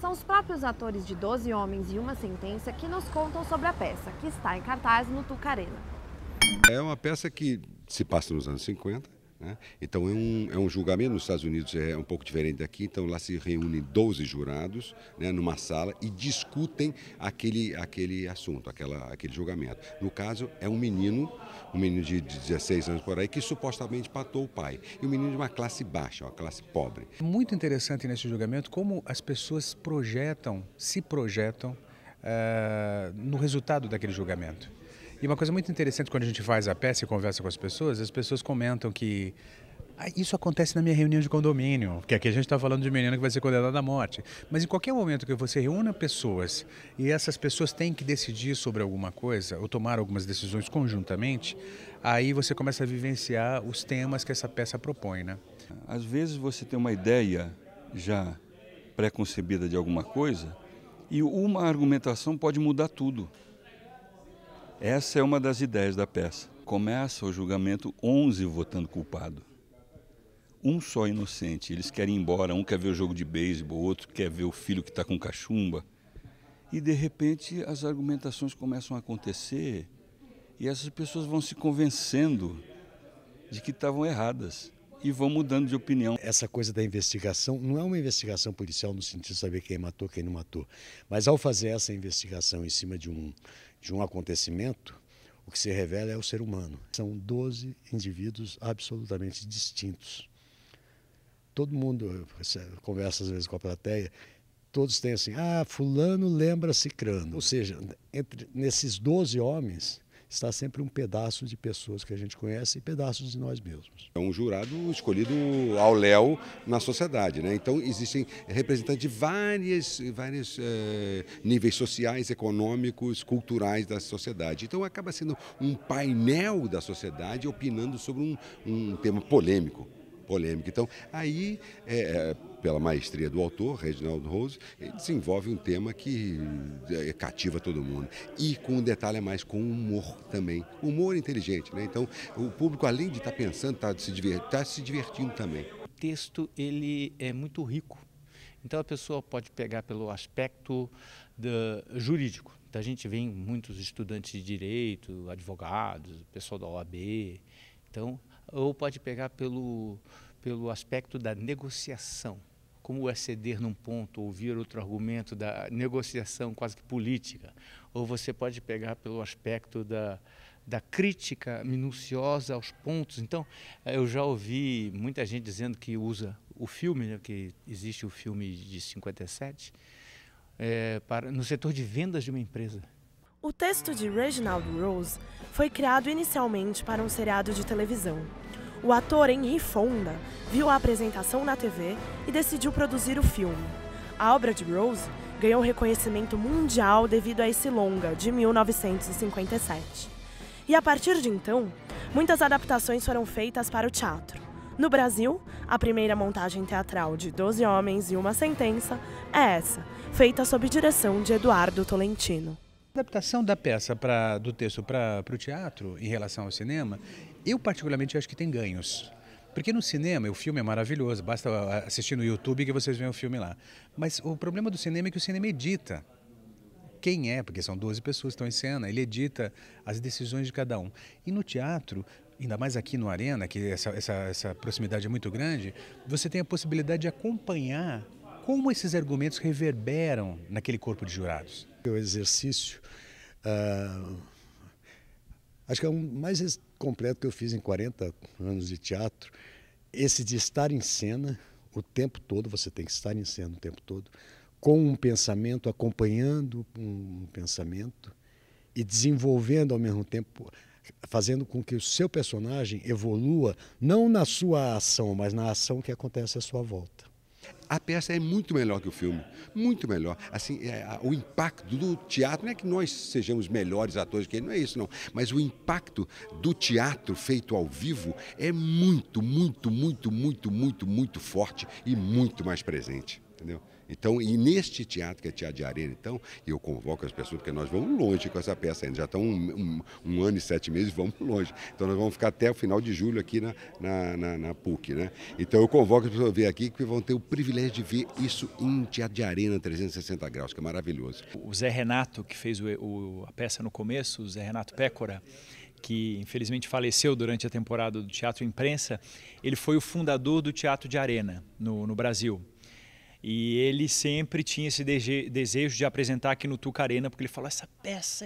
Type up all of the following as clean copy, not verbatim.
são os próprios atores de 12 Homens e Uma Sentença que nos contam sobre a peça, que está em cartaz no Tuca Arena. É uma peça que se passa nos anos 50, né? Então é um julgamento. Nos Estados Unidos é um pouco diferente daqui, então lá se reúnem 12 jurados, né, numa sala e discutem aquele assunto, aquele julgamento. No caso, é um menino de 16 anos por aí, que supostamente matou o pai. E um menino de uma classe baixa, uma classe pobre. Muito interessante nesse julgamento como as pessoas se projetam no resultado daquele julgamento. E uma coisa muito interessante quando a gente faz a peça e conversa com as pessoas comentam que isso acontece na minha reunião de condomínio, porque aqui a gente está falando de menino que vai ser condenado à morte. Mas em qualquer momento que você reúna pessoas e essas pessoas têm que decidir sobre alguma coisa ou tomar algumas decisões conjuntamente, aí você começa a vivenciar os temas que essa peça propõe, né? Às vezes você tem uma ideia já pré-concebida de alguma coisa e uma argumentação pode mudar tudo. Essa é uma das ideias da peça. Começa o julgamento 11 votando culpado. Um só inocente. Eles querem ir embora, um quer ver o jogo de beisebol, outro quer ver o filho que está com cachumba. E de repente as argumentações começam a acontecer e essas pessoas vão se convencendo de que estavam erradas e vão mudando de opinião. Essa coisa da investigação não é uma investigação policial no sentido de saber quem matou, quem não matou. Mas ao fazer essa investigação em cima de um acontecimento, o que se revela é o ser humano. São 12 indivíduos absolutamente distintos. Todo mundo conversa às vezes com a plateia, todos têm assim, fulano lembra cicrano. Ou seja, nesses 12 homens está sempre um pedaço de pessoas que a gente conhece e pedaços de nós mesmos. É um jurado escolhido ao léu na sociedade, né? Então existem representantes de vários níveis sociais, econômicos, culturais da sociedade. Então acaba sendo um painel da sociedade opinando sobre um tema polêmico. Então, aí, pela maestria do autor, Reginald Rose, ele desenvolve um tema que cativa todo mundo. E com um detalhe a mais, com humor também. Humor inteligente, né? Então, o público, além de estar pensando, está se divertindo também. O texto, ele é muito rico. Então, a pessoa pode pegar pelo aspecto jurídico. Então, a gente vê muitos estudantes de direito, advogados, pessoal da OAB. Então, ou pode pegar pelo aspecto da negociação, como é ceder num ponto, ouvir outro argumento da negociação quase que política. Ou você pode pegar pelo aspecto da crítica minuciosa aos pontos. Então, eu já ouvi muita gente dizendo que usa o filme, né, que existe o filme de 57, no setor de vendas de uma empresa. O texto de Reginald Rose foi criado inicialmente para um seriado de televisão. O ator Henry Fonda viu a apresentação na TV e decidiu produzir o filme. A obra de Rose ganhou reconhecimento mundial devido a esse longa, de 1957. E a partir de então, muitas adaptações foram feitas para o teatro. No Brasil, a primeira montagem teatral de 12 Homens e Uma Sentença é essa, feita sob direção de Eduardo Tolentino. A adaptação da peça do texto para o teatro em relação ao cinema, eu particularmente acho que tem ganhos. Porque no cinema, o filme é maravilhoso, basta assistir no YouTube que vocês veem o filme lá. Mas o problema do cinema é que o cinema edita. Quem é, porque são 12 pessoas que estão em cena, ele edita as decisões de cada um. E no teatro, ainda mais aqui no Arena, que essa proximidade é muito grande, você tem a possibilidade de acompanhar como esses argumentos reverberam naquele corpo de jurados. O exercício, acho que é o mais completo que eu fiz em 40 anos de teatro, esse de estar em cena o tempo todo, você tem que estar em cena o tempo todo, com um pensamento, acompanhando um pensamento e desenvolvendo ao mesmo tempo, fazendo com que o seu personagem evolua, não na sua ação, mas na ação que acontece à sua volta. A peça é muito melhor que o filme, muito melhor. Assim, o impacto do teatro, não é que nós sejamos melhores atores que ele, não é isso não, mas o impacto do teatro feito ao vivo é muito, muito, muito, muito, muito, muito forte e muito mais presente. Entendeu? Então, e neste teatro, que é Teatro de Arena, então, eu convoco as pessoas, porque nós vamos longe com essa peça ainda, já estão um ano e 7 meses, vamos longe. Então nós vamos ficar até o final de julho aqui na PUC, né? Então eu convoco as pessoas a vir aqui, que vão ter o privilégio de ver isso em Teatro de Arena 360 graus, que é maravilhoso. O Zé Renato, que fez a peça no começo, o Zé Renato Pécora, que infelizmente faleceu durante a temporada do Teatro Imprensa, ele foi o fundador do Teatro de Arena no Brasil. E ele sempre tinha esse desejo de apresentar aqui no Tuca Arena, porque ele falou, essa peça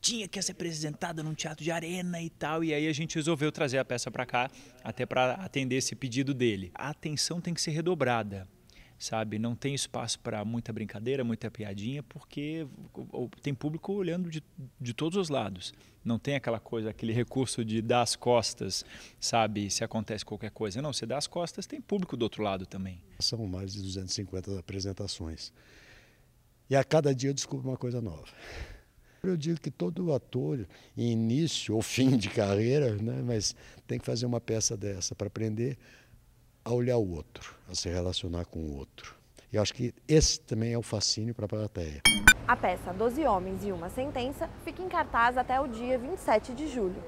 tinha que ser apresentada num teatro de arena e tal. E aí a gente resolveu trazer a peça para cá, até para atender esse pedido dele. A atenção tem que ser redobrada, sabe? Não tem espaço para muita brincadeira, muita piadinha, porque tem público olhando de todos os lados. Não tem aquela coisa, aquele recurso de dar as costas, sabe? Se acontece qualquer coisa. Não, você dá as costas, tem público do outro lado também. São mais de 250 apresentações. E a cada dia eu descubro uma coisa nova. Eu digo que todo ator, em início ou fim de carreira, né, mas tem que fazer uma peça dessa para aprender a olhar o outro, a se relacionar com o outro. E acho que esse também é o fascínio para a plateia. A peça 12 Homens e uma Sentença fica em cartaz até o dia 27 de julho.